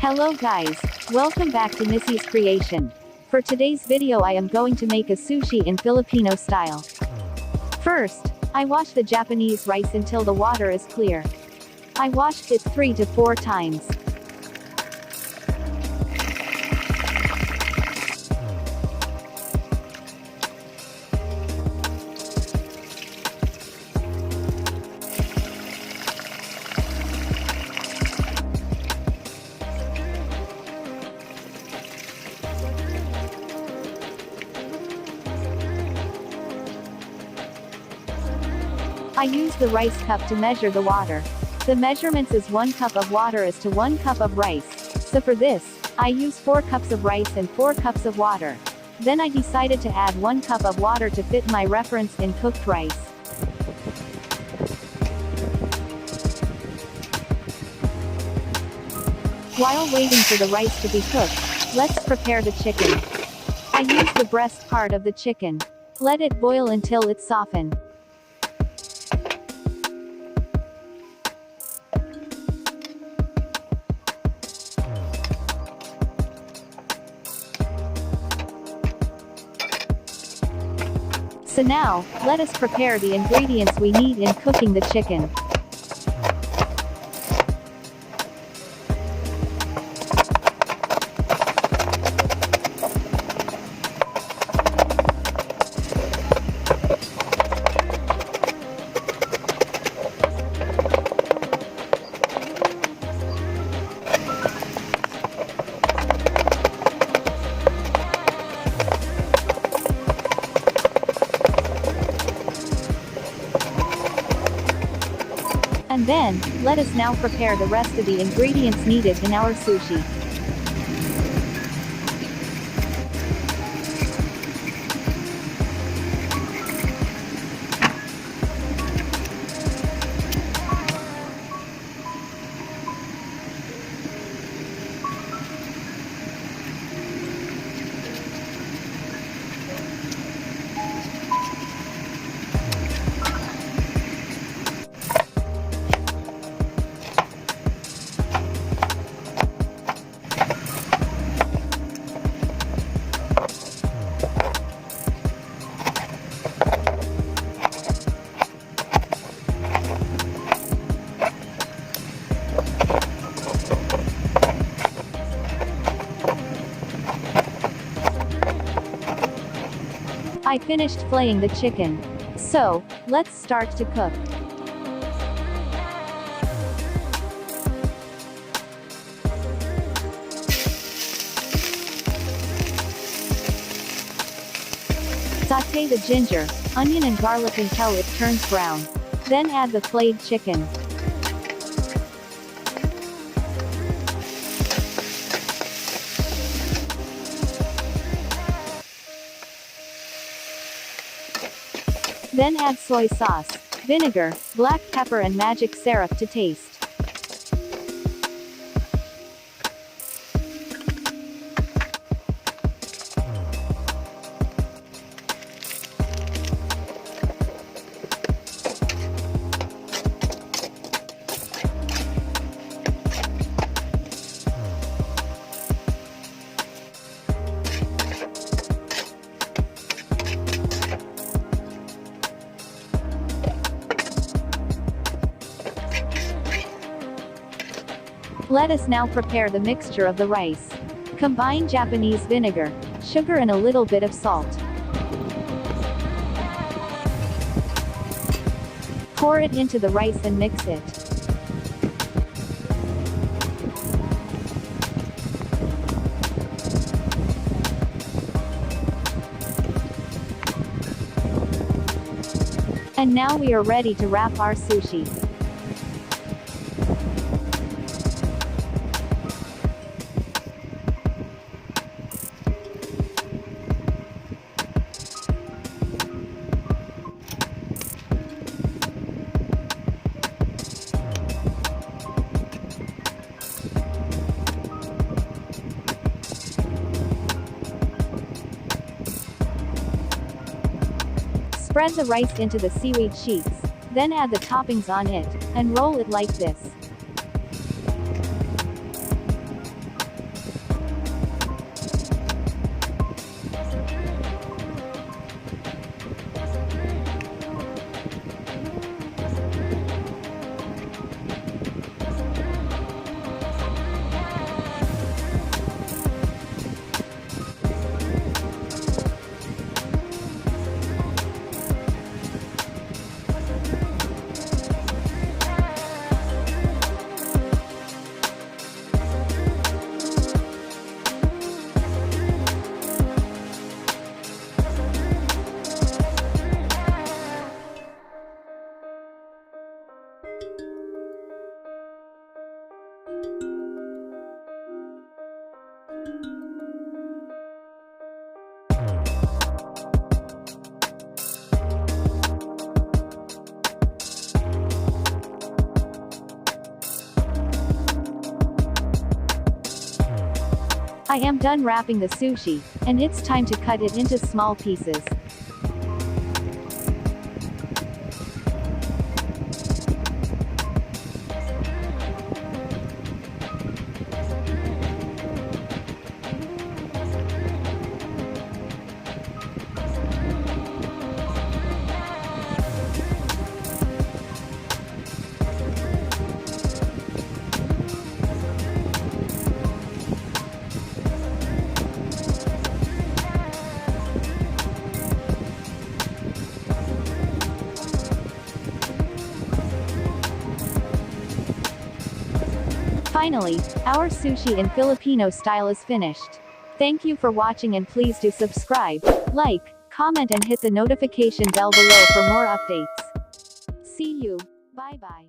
Hello guys, welcome back to Missy's creation. For today's video I am going to make a sushi in Filipino style. First, I wash the Japanese rice until the water is clear. I washed it 3 to 4 times. I use the rice cup to measure the water. The measurements is 1 cup of water is to 1 cup of rice. So for this, I use 4 cups of rice and 4 cups of water. Then I decided to add 1 cup of water to fit my reference in cooked rice. While waiting for the rice to be cooked, let's prepare the chicken. I use the breast part of the chicken. Let it boil until it's softened. So now, let us prepare the ingredients we need in cooking the chicken. And then, let us now prepare the rest of the ingredients needed in our sushi. I finished flaying the chicken. So, let's start to cook. Sauté the ginger, onion and garlic until it turns brown. Then add the flayed chicken. Then add soy sauce, vinegar, black pepper and magic syrup to taste. Let us now prepare the mixture of the rice. Combine Japanese vinegar, sugar and a little bit of salt. Pour it into the rice and mix it. And now we are ready to wrap our sushi. Spread the rice into the seaweed sheets, then add the toppings on it, and roll it like this. I am done wrapping the sushi, and it's time to cut it into small pieces. Finally, our sushi in Filipino style is finished. Thank you for watching and please do subscribe, like, comment and hit the notification bell below for more updates. See you. Bye bye.